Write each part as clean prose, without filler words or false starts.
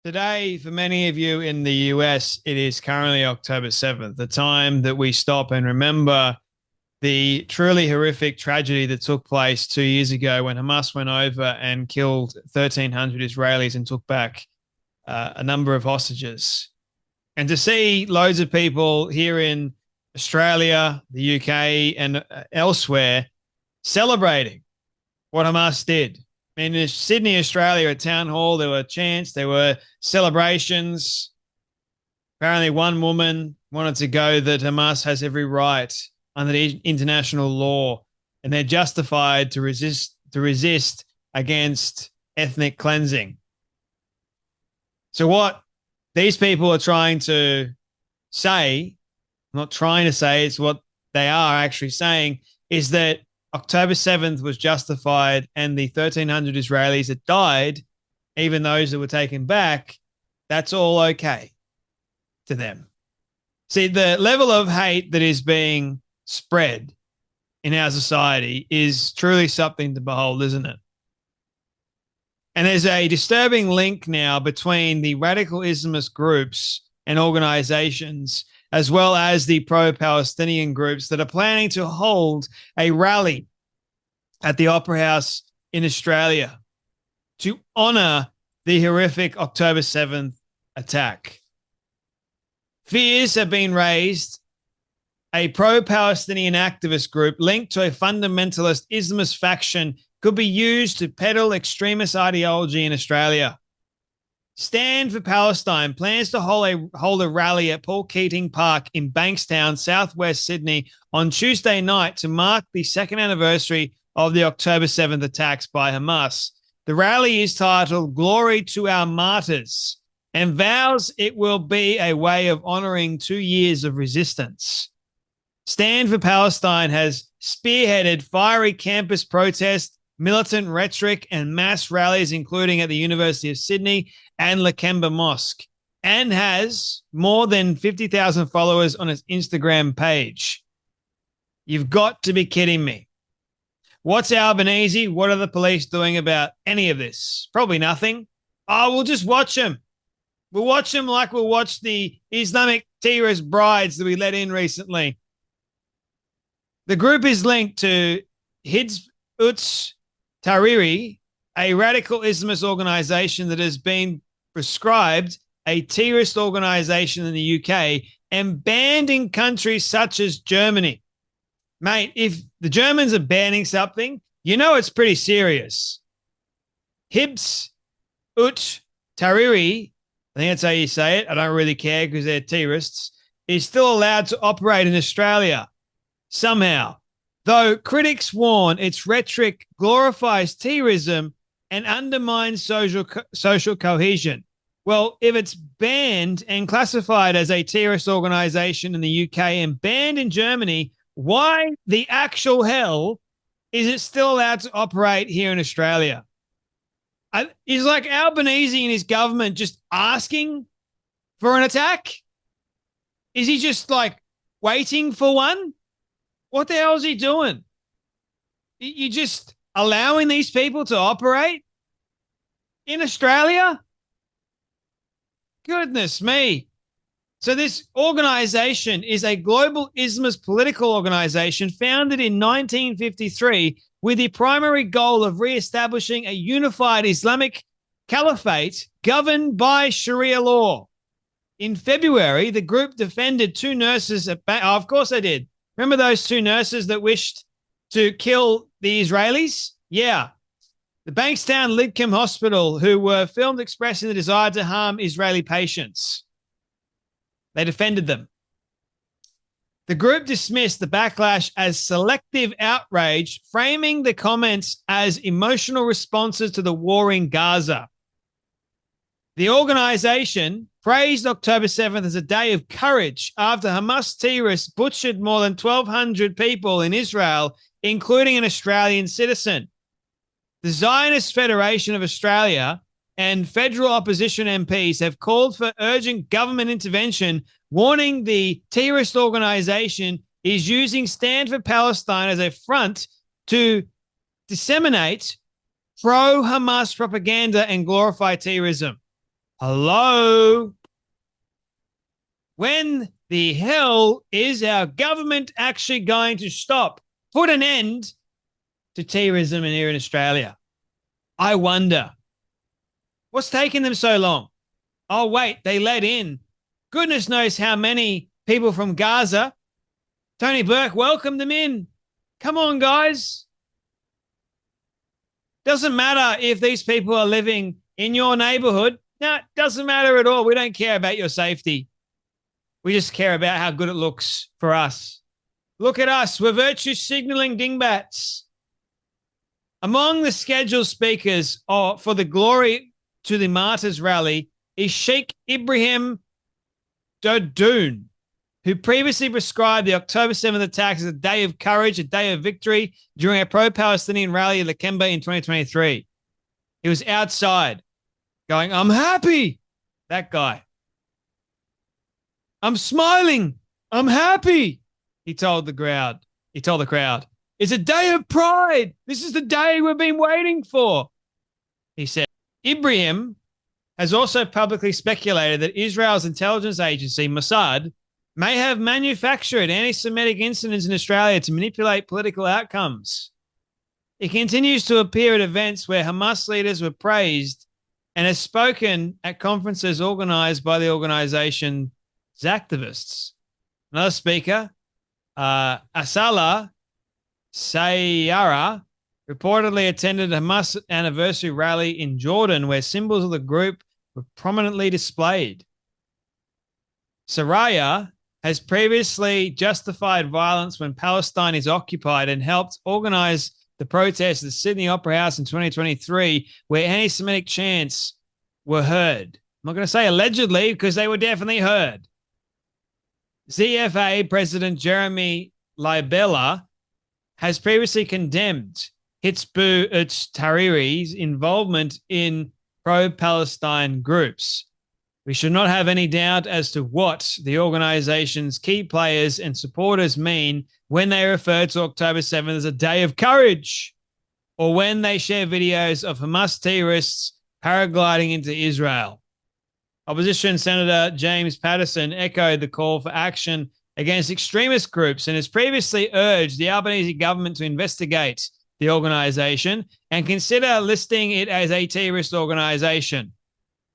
Today, for many of you in the US, it is currently October 7th, the time that we stop and remember the truly horrific tragedy that took place 2 years ago when Hamas went over and killed 1,300 Israelis and took back a number of hostages. And to see loads of people here in Australia, the UK, and elsewhere celebrating what Hamas did. In Sydney, Australia, at Town Hall, there were chants, there were celebrations. Apparently, one woman wanted to go that Hamas has every right under the international law, and they're justified to resist against ethnic cleansing. So, what these people are trying to say, not trying to say, it's what they are actually saying, is that October 7th was justified, and the 1,300 Israelis that died, even those that were taken back, that's all okay to them. See, the level of hate that is being spread in our society is truly something to behold, isn't it? And there's a disturbing link now between the radical Islamist groups and organizations, as well as the pro-Palestinian groups that are planning to hold a rally at the Opera House in Australia to honor the horrific October 7th attack. Fears have been raised. A pro-Palestinian activist group linked to a fundamentalist Islamist faction could be used to peddle extremist ideology in Australia. Stand for Palestine plans to hold a rally at Paul Keating Park in Bankstown, southwest Sydney, on Tuesday night to mark the second anniversary of the October 7th attacks by Hamas. The rally is titled Glory to Our Martyrs and vows it will be a way of honoring 2 years of resistance. Stand for Palestine has spearheaded fiery campus protests, militant rhetoric, and mass rallies, including at the University of Sydney and Lakemba Mosque, and has more than 50,000 followers on its Instagram page. You've got to be kidding me. What's Albanese? What are the police doing about any of this? Probably nothing. Oh, we'll just watch them. We'll watch them like we'll watch the Islamic terrorist brides that we let in recently. The group is linked to Hizb ut-Tahrir, a radical Islamist organization that has been prescribed a terrorist organization in the UK and banned in countries such as Germany. Mate, if the Germans are banning something, you know it's pretty serious. Hizb ut-Tahrir, I think that's how you say it, I don't really care because they're terrorists, is still allowed to operate in Australia somehow, though critics warn its rhetoric glorifies terrorism and undermines social cohesion. Well, if it's banned and classified as a terrorist organization in the UK and banned in Germany, why the actual hell is it still allowed to operate here in Australia? Is like Albanese and his government just asking for an attack? Is he just like waiting for one? What the hell is he doing? You just allowing these people to operate in Australia? Goodness me. So this organization is a global Islamist political organization founded in 1953 with the primary goal of re-establishing a unified Islamic caliphate governed by Sharia law. In February, the group defended two nurses at of course they did. Remember those two nurses that wished to kill the Israelis? Yeah. The Bankstown Lidcombe Hospital, who were filmed expressing the desire to harm Israeli patients. They defended them. The group dismissed the backlash as selective outrage, framing the comments as emotional responses to the war in Gaza. The organization praised October 7th as a day of courage after Hamas terrorists butchered more than 1,200 people in Israel, including an Australian citizen. The Zionist Federation of Australia and federal opposition MPs have called for urgent government intervention, warning the terrorist organization is using Stand for Palestine as a front to disseminate pro-Hamas propaganda and glorify terrorism. Hello? When the hell is our government actually going to stop, put an end to terrorism here in Australia? I wonder. What's taking them so long? Oh, wait, they let in goodness knows how many people from Gaza. Tony Burke welcomed them in. Come on, guys. Doesn't matter if these people are living in your neighborhood. No, it doesn't matter at all. We don't care about your safety. We just care about how good it looks for us. Look at us. We're virtue signaling dingbats. Among the scheduled speakers for the Glory to the Martyrs rally is Sheikh Ibrahim Dodoon, who previously prescribed the October 7th attacks as a day of courage, a day of victory during a pro-Palestinian rally in Lakemba in 2023. He was outside going, I'm happy. That guy. I'm smiling. I'm happy. He told the crowd. It's a day of pride. This is the day we've been waiting for. He said. Ibrahim has also publicly speculated that Israel's intelligence agency, Mossad, may have manufactured anti-Semitic incidents in Australia to manipulate political outcomes. It continues to appear at events where Hamas leaders were praised and has spoken at conferences organized by the organization's activists. Another speaker, Asala Sayara, reportedly attended a Hamas anniversary rally in Jordan where symbols of the group were prominently displayed. Saraya has previously justified violence when Palestine is occupied and helped organize the protests at the Sydney Opera House in 2023 where anti-Semitic chants were heard. I'm not going to say allegedly because they were definitely heard. ZFA President Jeremy Libella has previously condemned Hizb ut-Tahrir's involvement in pro-Palestine groups. We should not have any doubt as to what the organization's key players and supporters mean when they refer to October 7th as a day of courage, or when they share videos of Hamas terrorists paragliding into Israel. Opposition Senator James Patterson echoed the call for action against extremist groups and has previously urged the Albanese government to investigate the organization and consider listing it as a terrorist organization.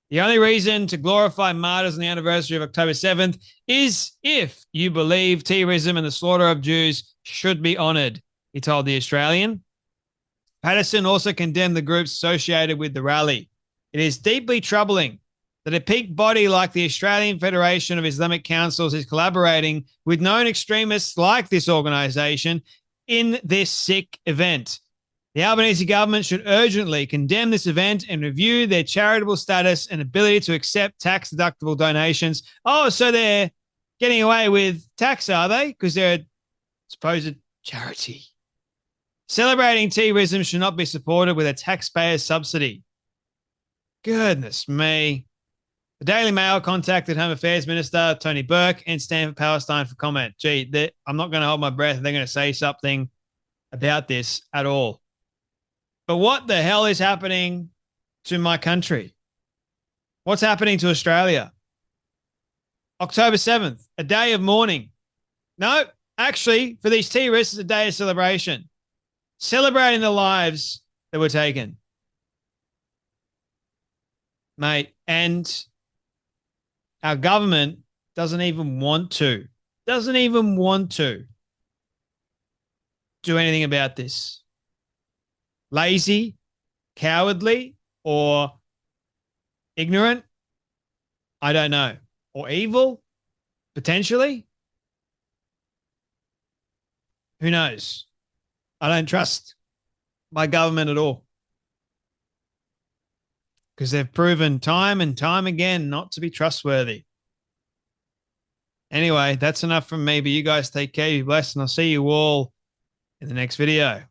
The only reason to glorify martyrs on the anniversary of October 7th is if you believe terrorism and the slaughter of Jews should be honored, he told The Australian. Patterson also condemned the groups associated with the rally. It is deeply troubling that a peak body like the Australian Federation of Islamic Councils is collaborating with known extremists like this organization in this sick event. The Albanese government should urgently condemn this event and review their charitable status and ability to accept tax-deductible donations. Oh, so they're getting away with tax, are they? Because they're a supposed charity. Celebrating terrorism should not be supported with a taxpayer's subsidy. Goodness me. The Daily Mail contacted Home Affairs Minister Tony Burke and Stand for Palestine for comment. Gee, I'm not going to hold my breath. They're going to say something about this at all. But what the hell is happening to my country? What's happening to Australia? October 7th, a day of mourning. No, actually, for these terrorists, it's a day of celebration. Celebrating the lives that were taken. Mate, and our government doesn't even want to do anything about this. Lazy, cowardly, or ignorant? I don't know. Or evil? Potentially? Who knows? I don't trust my government at all. Because they've proven time and time again not to be trustworthy. Anyway, that's enough from me, but you guys take care, be blessed, and I'll see you all in the next video.